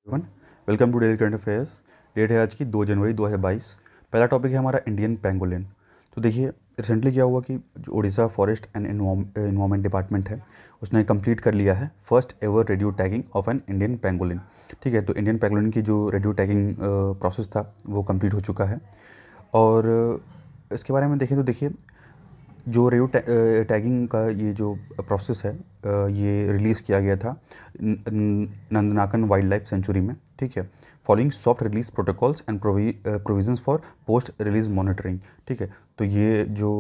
One welcome to daily current affairs. Date है आज की 2 जनवरी 2022। पहला टॉपिक है हमारा इंडियन पेंगोलिन। तो देखिए, रिसेंटली क्या हुआ कि जो Orissa forest and environment department है, उसने कंप्लीट कर लिया है first ever radio tagging of an Indian pangolin. ठीक है, तो इंडियन पेंगोलिन की जो रेडियो टैगिंग प्रोसेस था वो कंप्लीट हो चुका है। और इसके बारे में देखें तो देखिए, जो रेडियो टैगिंग का ये जो प्रोसेस है, ये रिलीज़ किया गया था नंदनाकन वाइल्ड लाइफ सेंचुरी में। ठीक है, following soft release protocols and provisions for post release monitoring. ठीक है, तो ये जो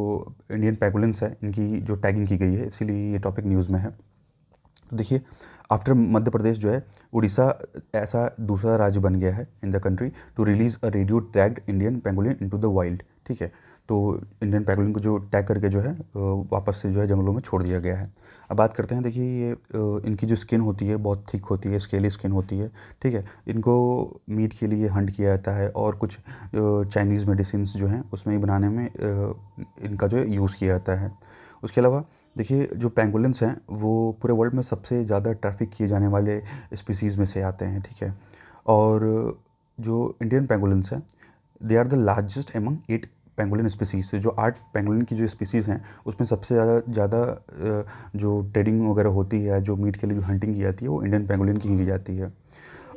इंडियन पैंगोलिन्स है, इनकी जो टैगिंग की गई है, इसीलिए ये टॉपिक न्यूज़ में है। तो देखिए, आफ्टर मध्य प्रदेश जो है, उड़ीसा ऐसा दूसरा राज्य बन गया है in the country to release a radio tagged Indian pangolin into the wild. ठीक है, तो इंडियन पेंगोलिन को जो टैग करके जो है वापस से जो है जंगलों में छोड़ दिया गया है। अब बात करते हैं, देखिए ये इनकी जो स्किन होती है बहुत थिक होती है, स्केली स्किन होती है। ठीक है, इनको मीट के लिए हंट किया जाता है और कुछ चाइनीज़ मेडिसिन जो हैं उसमें बनाने में इनका जो है यूज़ किया जाता है। उसके अलावा देखिए, जो पेंगोलिन्स हैं वो पूरे वर्ल्ड में सबसे ज़्यादा ट्रैफिक किए जाने वाले स्पीसीज़ में से आते हैं। ठीक है, और जो इंडियन पेंगोलिन्स हैं, they are the largest among 8 pangolin species. जो 8 पेंगोलिन की जो स्पीसीज़ हैं, उसमें सबसे ज़्यादा जो ट्रेडिंग वगैरह होती है, जो मीट के लिए जो हंटिंग की जाती है, वो इंडियन पेंगोलिन की जाती है।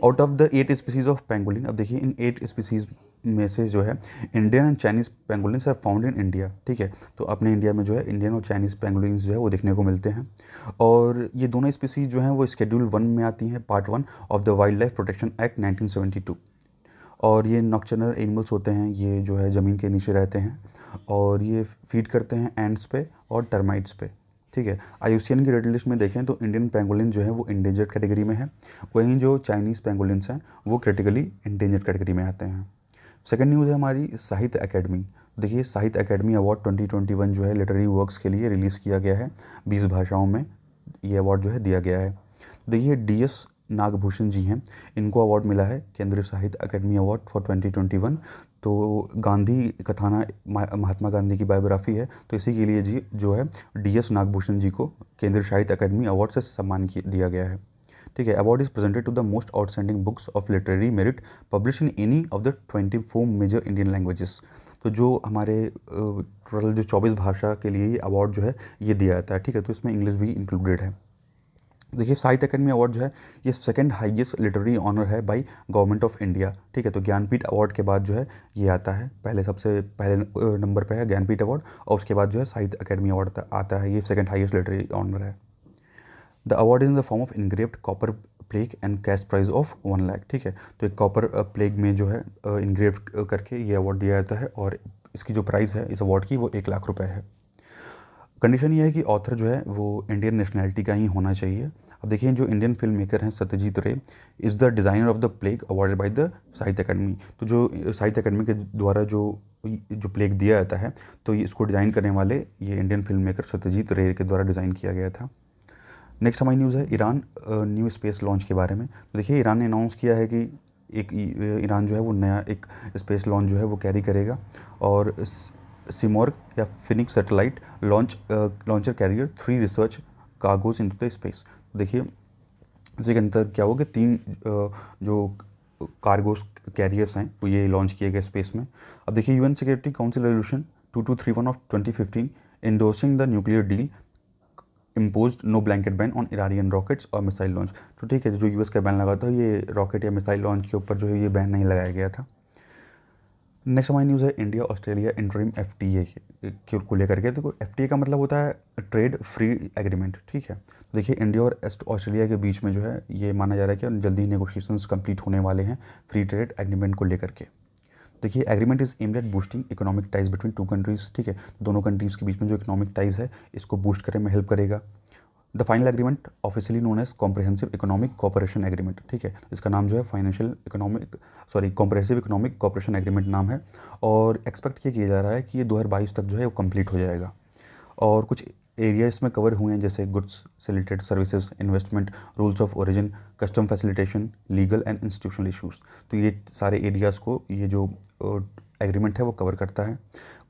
Out of the 8 species of pangolin, अब देखिए इन 8 स्पीसीज़ में से जो है Indian and Chinese pangolins are found in India. ठीक है, तो अपने इंडिया में जो है इंडियन और चाइनीज़ पेंगोलिन्स जो है वो देखने को मिलते हैं। और ये दोनों स्पीसीज़ जो हैं वो शेड्यूल 1 में आती हैं, part 1 of the wild life protection act 1972। और ये नॉक्टर्नल एनिमल्स होते हैं, ये जो है ज़मीन के नीचे रहते हैं और ये फीड करते हैं एंट्स पे और टर्माइट्स पे। ठीक है, आईयूसीएन की रेड लिस्ट में देखें तो इंडियन पेंगोलिन जो है वो इंडेंजर्ड कैटेगरी में है, वहीं जो चाइनीज़ पेंगोलिन्स हैं वो क्रिटिकली इंडेंजर्ड कैटेगरी में आते हैं। सेकंड न्यूज़ है हमारी साहित्य अकेडमी। देखिए, साहित्य अकेडमी अवार्ड 2021 जो है लिटरेरी वर्क्स के लिए रिलीज़ किया गया है, 20 भाषाओं में ये अवार्ड जो है दिया गया है। देखिए, डीएस नागभूषण जी हैं, इनको अवार्ड मिला है केंद्रीय साहित्य अकेडमी अवार्ड फॉर 2021। तो गांधी कथाना महात्मा गांधी की बायोग्राफी है, तो इसी के लिए जी जो है डीएस नागभूषण जी को केंद्रीय साहित्य अकेडमी अवार्ड से सम्मान दिया गया है। ठीक है, award is presented to the most outstanding books of literary merit publish in any of the 24 major Indian languages. तो जो हमारे टोटल जो 24 भाषा के लिए ये अवार्ड जो है ये दिया जाता है। ठीक है, तो इसमें इंग्लिश भी इंक्लूडेड है। देखिए, साहित्य अकेडमी अवार्ड जो है ये सेकंड हाईएस्ट लिटरेरी ऑनर है बाय गवर्नमेंट ऑफ इंडिया। ठीक है, तो ज्ञानपीठ अवार्ड के बाद जो है ये आता है, पहले सबसे पहले नंबर पे है ज्ञानपीठ अवार्ड, और उसके बाद जो है साहित्य अकेडमी अवार्ड आता है, ये सेकंड हाईएस्ट लिटरेरी ऑनर है। The award is in the form of engraved copper plaque and cash prize of 1 lakh. ठीक है, तो एक कॉपर प्लेग में जो है इनग्रेव करके ये अवार्ड दिया जाता है और इसकी जो प्राइस है इस अवार्ड की वो 1 लाख रुपए है। कंडीशन ये है कि ऑथर जो है वो इंडियन नेशनैलिटी का ही होना चाहिए। अब देखिए, जो इंडियन फिल्म मेकर हैं सत्यजीत रे is the designer of the plague awarded by the साहित्य अकेडमी। तो जो साहित्य अकेडमी के द्वारा जो प्लेग दिया जाता है, तो ये इसको डिज़ाइन करने वाले ये इंडियन फिल्म मेकर सत्यजीत रे के द्वारा डिज़ाइन किया गया था। नेक्स्ट हमारी न्यूज़ है ईरान न्यू स्पेस लॉन्च के बारे में। तो देखिए, ईरान ने अनाउंस किया है कि ईरान जो है वो नया एक स्पेस लॉन्च जो है वो कैरी करेगा, और सिमोर्ग या phoenix satellite launcher carrier 3 research cargoes into the space. देखिए, इसी के अंदर क्या होगा कि 3 जो कार्गोस कैरियर्स हैं वो ये लॉन्च किए गए स्पेस में। अब देखिए, UN Security Council resolution 2231 of 2015 endorsing the nuclear deal imposed no blanket ban on Iranian rockets और मिसाइल लॉन्च। तो ठीक है, जो यूएस का बैन लगा था, ये रॉकेट या मिसाइल लॉन्च के ऊपर जो है ये बैन नहीं लगाया गया था। नेक्स्ट हमारी न्यूज़ है इंडिया ऑस्ट्रेलिया इंटरिम एफटीए को लेकर के। देखो, एफटीए का मतलब होता है ट्रेड फ्री एग्रीमेंट। ठीक है, तो देखिए, इंडिया और ऑस्ट्रेलिया के बीच में जो है ये माना जा रहा है कि जल्दी ही नेगोशिएशंस कंप्लीट होने वाले हैं फ्री ट्रेड एग्रीमेंट को लेकर के। देखिए, agreement is aimed at boosting economic ties between 2 countries. ठीक है, दोनों कंट्रीज़ के बीच में जो इकोनॉमिक टाइज है इसको बूस्ट करने में हेल्प करेगा। The final agreement officially known as comprehensive economic cooperation agreement. ठीक है, इसका नाम जो है कॉम्प्रहेंसिव इकोनॉमिक कोऑपरेशन एग्रीमेंट नाम है, और एक्सपेक्ट ये किया जा रहा है कि ये 2022 तक जो है वो कंप्लीट हो जाएगा। और कुछ एरिया इसमें कवर हुए हैं, जैसे गुड्स से related services, investment, rules of origin, custom facilitation, legal and institutional issues. तो ये सारे एरियाज़ को ये जो एग्रीमेंट है वो कवर करता है।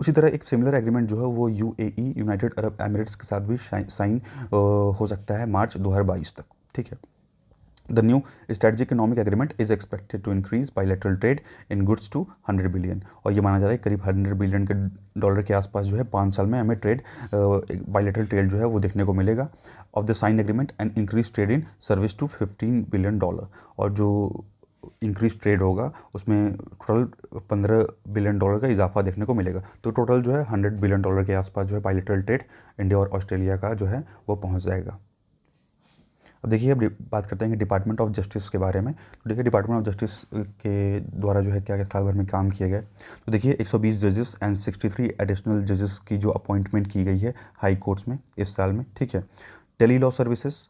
उसी तरह एक सिमिलर एग्रीमेंट जो है वो यूएई यूनाइटेड अरब एमिरेट्स के साथ भी साइन हो सकता है मार्च 2022 तक। ठीक है, The new strategic economic agreement is expected to increase bilateral trade in goods to 100 billion, और ये माना जा रहा है करीब 100 बिलियन के डॉलर के आसपास जो है 5 साल में हमें ट्रेड बायलेटरल ट्रेड जो है वो देखने को मिलेगा of the sign agreement and increase trade in service to 15 billion dollar. और जो इंक्रीज ट्रेड होगा उसमें टोटल 15 बिलियन डॉलर का इजाफा देखने को मिलेगा। तो टोटल जो है 100 बिलियन डॉलर के आसपास जो है बायलेटरल ट्रेड इंडिया और ऑस्ट्रेलिया का जो है वो पहुँच जाएगा। अब देखिए, अब बात करते हैं कि डिपार्टमेंट ऑफ जस्टिस के बारे में। तो देखिए डिपार्टमेंट ऑफ जस्टिस के द्वारा जो है क्या क्या साल भर में काम किए गए। तो देखिए 120 जजेस एंड 63 एडिशनल जजेस की जो अपॉइंटमेंट की गई है हाई कोर्ट्स में इस साल में, ठीक है। Tele law services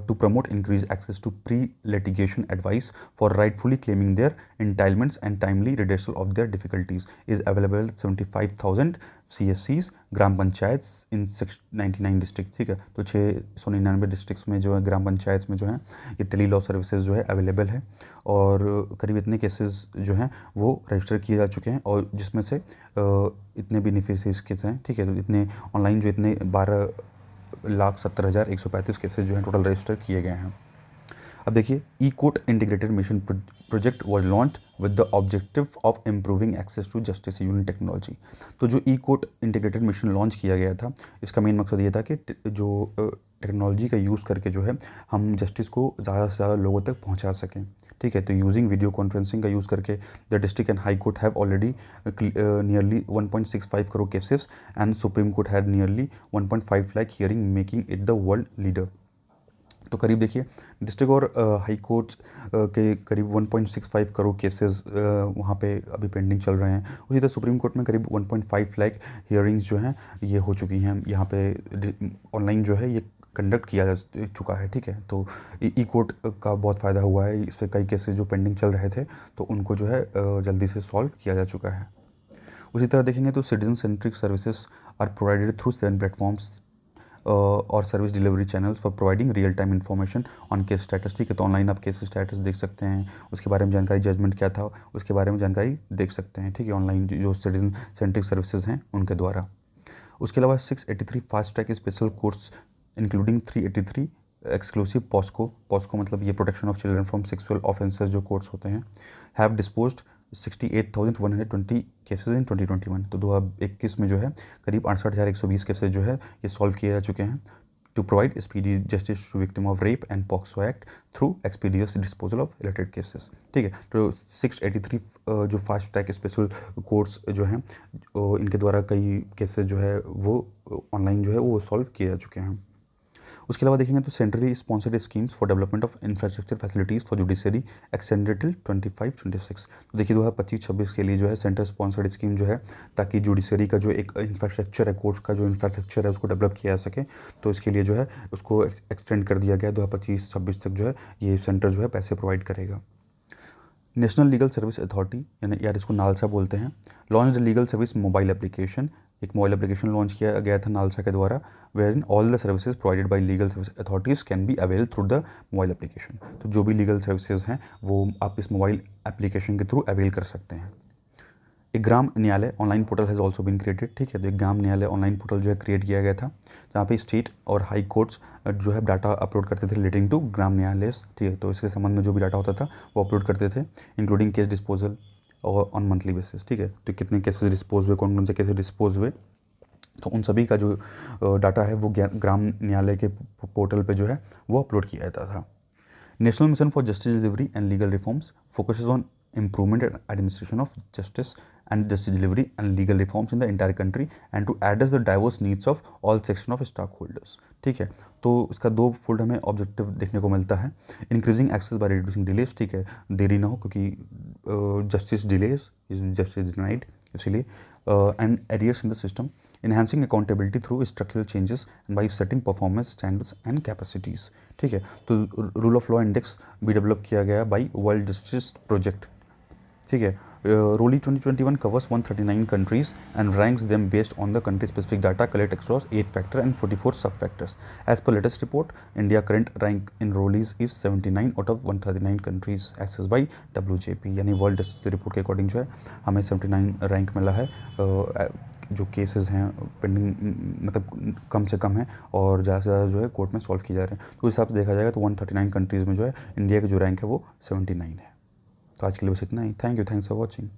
to promote increased access to pre-litigation advice for rightfully claiming their entitlements and timely redressal of their difficulties is available at 75,000 CSCs gram panchayat in 699 district, ठीक है। तो 699 डिस्ट्रिक्ट्स में जो है ग्राम पंचायत में जो है ये टेली लॉ सर्विसेज जो है अवेलेबल है, और करीब इतने केसेस जो हैं वो रजिस्टर किए जा चुके हैं, और जिसमें से इतने बेनिफिशियरीज केस हैं, ठीक है। तो इतने ऑनलाइन जो इतने 12,70,135 केसेस जो हैं टोटल रजिस्टर किए गए हैं। अब देखिए, E court integrated mission project was launched with the objective of improving access to justice using technology. तो जो E court integrated mission launch किया गया था, इसका मेन मकसद ये था कि जो टेक्नोलॉजी का यूज़ करके जो है हम जस्टिस को ज़्यादा से ज़्यादा लोगों तक पहुंचा सकें, ठीक है। तो यूजिंग वीडियो कॉन्फ्रेंसिंग का यूज़ करके the district and high court have already nearly 1.65 crore cases and supreme court had nearly 1.5 lakh hearing, making it the world leader. तो करीब देखिए डिस्ट्रिक्ट और हाई कोर्ट्स के करीब 1.65 करोड़ केसेस वहाँ पे अभी पेंडिंग चल रहे हैं। उसी तरह सुप्रीम कोर्ट में करीब 1.5 लाख हियरिंग्स जो हैं ये हो चुकी हैं, यहाँ पे ऑनलाइन जो है ये कंडक्ट किया जा चुका है, ठीक है। तो ई कोर्ट का बहुत फ़ायदा हुआ है, इससे कई केसेस जो पेंडिंग चल रहे थे तो उनको जो है जल्दी से सॉल्व किया जा चुका है। उसी तरह देखेंगे तो citizen centric services are provided through 7 platforms और service delivery channels for providing real time information on case status, ठीक है। तो ऑनलाइन आप केस स्टेटस देख सकते हैं, उसके बारे में जानकारी, जजमेंट क्या था उसके बारे में जानकारी देख सकते हैं, ठीक है, ऑनलाइन जो सिटीजन सेंट्रिक सर्विसेज हैं उनके द्वारा। उसके अलावा 683 fast track special courts including 383 exclusive POCSO मतलब ये protection of children from sexual offences जो कोर्ट्स होते हैं, हैव डिस्पोज्ड 68,120 केसेज इन 2021। तो 2021 में जो है करीब 68,120 केसेज जो है ये सॉल्व किए जा चुके हैं to provide speedy justice to victim of rape and POCSO act through expeditious disposal of related cases, ठीक है। तो 683 जो फास्ट ट्रैक स्पेशल कोर्ट्स जो हैं इनके द्वारा कई केसेज जो है वो ऑनलाइन जो है वो सॉल्व किए जा चुके हैं। उसके अलावा देखेंगे तो centrally sponsored schemes for development of infrastructure facilities for judiciary extended till 25-26। तो देखिए 2025-26 के लिए जो है सेंट्रल स्पॉन्सर्ड स्कीम जो है ताकि जुडिशरी का जो एक इंफ्रास्ट्रक्चर है, कोर्ट का जो इंफ्रास्ट्रक्चर है उसको डेवलप किया जा सके, तो इसके लिए जो है उसको एक्सटेंड कर दिया गया 2025-26 तक जो है ये सेंटर जो है पैसे प्रोवाइड करेगा। नेशनल लीगल सर्विस अथॉरिटी यानी यार इसको नालसा बोलते हैं, launch the legal service mobile application. एक मोबाइल एप्लीकेशन लॉन्च किया गया था नालसा के द्वारा, where in all the services provided by legal service authorities can be avail through the mobile application. तो जो भी लीगल सर्विसेज हैं वो आप इस मोबाइल एप्लीकेशन के थ्रू अवेल कर सकते हैं। एक ग्राम न्यायालय online portal has also been created, ठीक है। तो एक ग्राम न्यायालय ऑनलाइन पोर्टल जो है क्रिएट किया गया था जहाँ पे स्टेट और हाई कोर्ट्स जो है डाटा अपलोड करते थे रिलेटिंग टू ग्राम न्यायालय, ठीक है। तो इसके संबंध में जो भी डाटा होता था वो अपलोड करते थे, इंक्लूडिंग केस डिस्पोजल और ऑन मंथली बेसिस, ठीक है। तो कितने केसेस डिस्पोज हुए, कौन कौन से केसेस डिस्पोज हुए, तो उन सभी का जो डाटा है वो ग्राम न्यायालय के पोर्टल पे जो है वो अपलोड किया जाता था। National mission for justice delivery and legal reforms focuses on improvement and administration of justice and justice delivery and legal reforms in the entire country and to address the diverse needs of all section of stakeholders, ठीक है। तो इसका 2 full हमें objective देखने को मिलता है, increasing access by reducing delays, ठीक है, देरी ना हो क्योंकि justice delays is justice denied, इसलिए and arrears in the system, enhancing accountability through structural changes and by setting performance standards and capacities, ठीक है। तो रूल ऑफ लॉ इंडेक्स भी डेवलप किया गया बाय वर्ल्ड जस्टिस प्रोजेक्ट, ठीक है। ROLI 2021 covers 139 countries and ranks them based on the country specific data collect across 8 factor and 44 sub factors. As per latest report, India current rank in ROLIs is 79 out of 139 countries assessed by WJP, यानी world justice report के according जो है हमें 79 rank मिला है जो cases हैं pending मतलब कम से कम है और ज़्यादा से ज़्यादा जो है कोर्ट में सॉल्व किए जा रहे हैं। तो उस हिसाब से देखा जाएगा तो 139 कंट्रीज़ में जो है इंडिया की जो रैंक है वो 79 है। तो आज के लिए बस इतना ही। Thank you, thanks for watching.